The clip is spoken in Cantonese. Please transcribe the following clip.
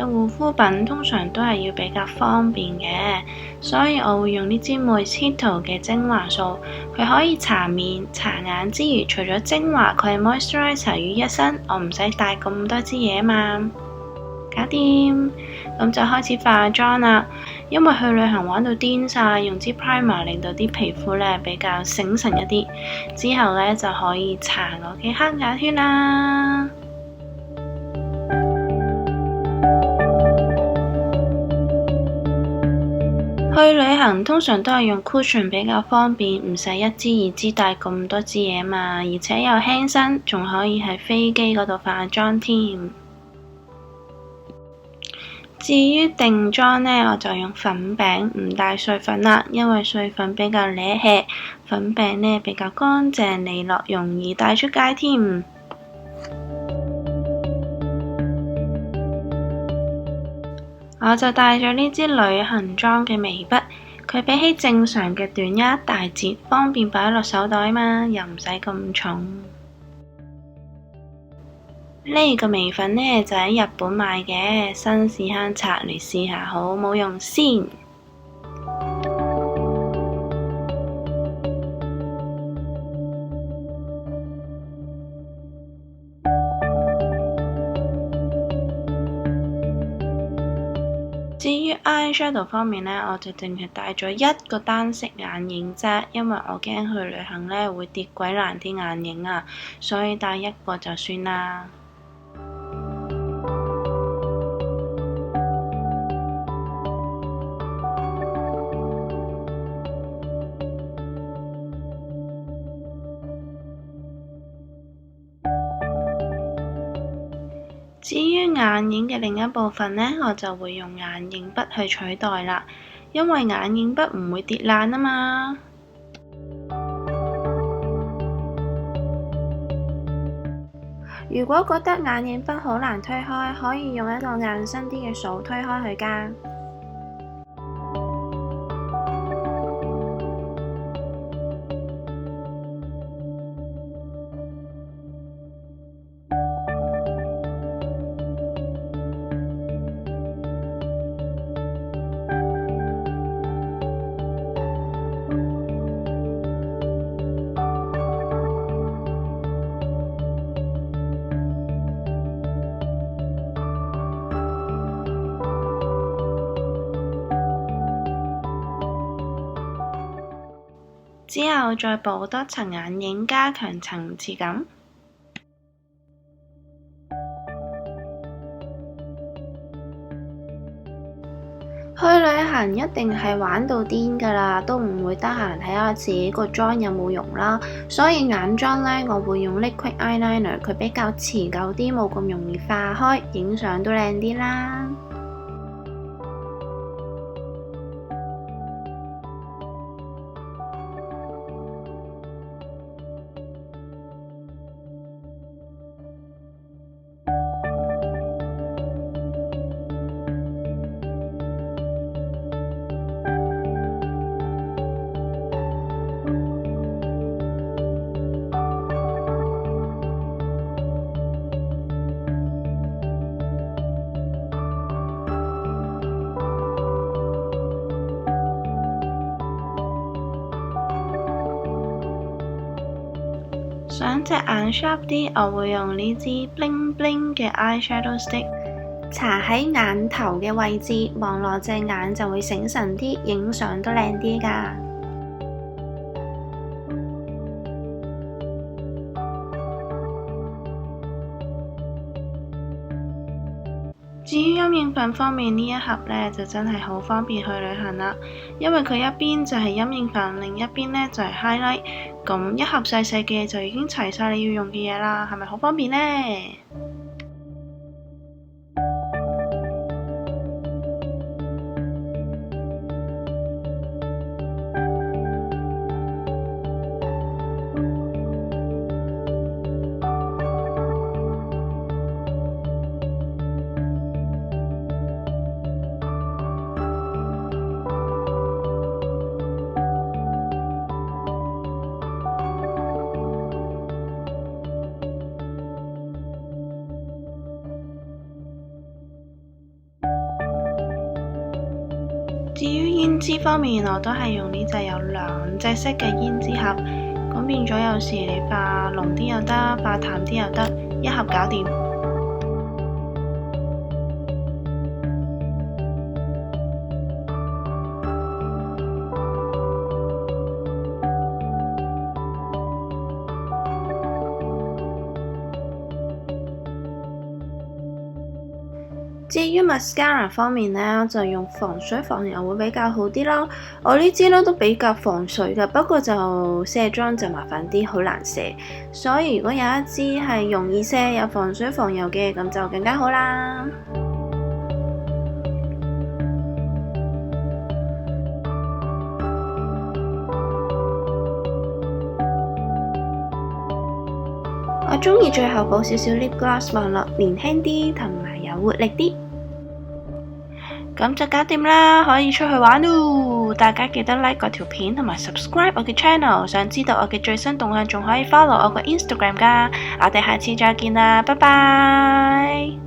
護膚品通常都係要比較方便嘅，所以我會用呢支 Mosquito 嘅精華素，佢可以搽面、搽眼之餘，除咗精華，佢係 moisturizer 於一身，我唔使帶咁多支嘢嘛。搞掂，咁就開始化妝啦。因為去旅行玩到癲晒，用支 primer 令到啲皮膚呢比較醒神一啲，之後呢就可以搽我嘅黑眼圈啦。去旅行通常都係用 cushion 比較方便，唔使一支二支帶咁多支嘢嘛，而且又輕身，仲可以喺飛機嗰度化妝添。至於定妝呢，我就用粉餅，唔帶碎粉啦，因為碎粉比較惹氣，粉餅呢比較乾淨利落，容易帶出街添。我就帶咗呢支旅行裝嘅眉筆，佢比起正常嘅短有一大截，方便擺落手袋嘛，又唔使咁重。呢個眉粉呢就喺日本買嘅，新市坑拆嚟試下好冇用先。至於 eyeshadow 方面呢，我就淨係帶咗一個單色眼影啫，因為我驚去旅行呢會跌鬼爛啲眼影啊，所以帶一個就算啦。至於眼影嘅另一部分呢，我就會用眼影筆去取代啦，因為眼影筆唔會跌爛啊嘛。如果覺得眼影筆好難推開，可以用一個硬身啲嘅掃推開佢㗎。之後再補多層眼影，加強層次感。去旅行一定係玩到癲㗎啦，都唔會得閒睇下自己個妝有冇用啦。所以眼妝呢，我會用 liquid eyeliner，佢比較持久啲，冇咁容易化開，影相都靚啲啦。想隻眼 sharp 啲，我會用呢支 bling bling 嘅 eyeshadow stick， 搽喺眼頭嘅位置，望落隻眼就會醒神啲，影相都靚啲㗎。至於陰影粉方面，呢一盒呢就真係好方便去旅行啦，因為佢一邊就係陰影粉，另一邊呢就係 highlight， 咁一盒細細嘅就已經齊晒你要用嘅嘢啦，係咪好方便呢？至於胭脂方面，我都係用呢隻有兩隻色嘅胭脂盒，咁變咗有時你化濃啲又得，化淡啲又得，一盒搞掂。至於 mascara 方面呢，就用防水防油會比較好啲咯。我呢支都比較防水嘅，不過就卸妝就麻煩啲，好難卸。所以如果有一支係容易卸又防水防油嘅，咁就更加好啦。我中意最後補少少 lip gloss 望落年輕啲同埋有活力啲。咁就搞掂啦，可以出去玩咯！大家記得 like 嗰條片同埋 subscribe 我嘅 channel， 想知道我嘅最新動向仲可以 follow 我個 Instagram 㗎。我哋下次再見啦，拜拜！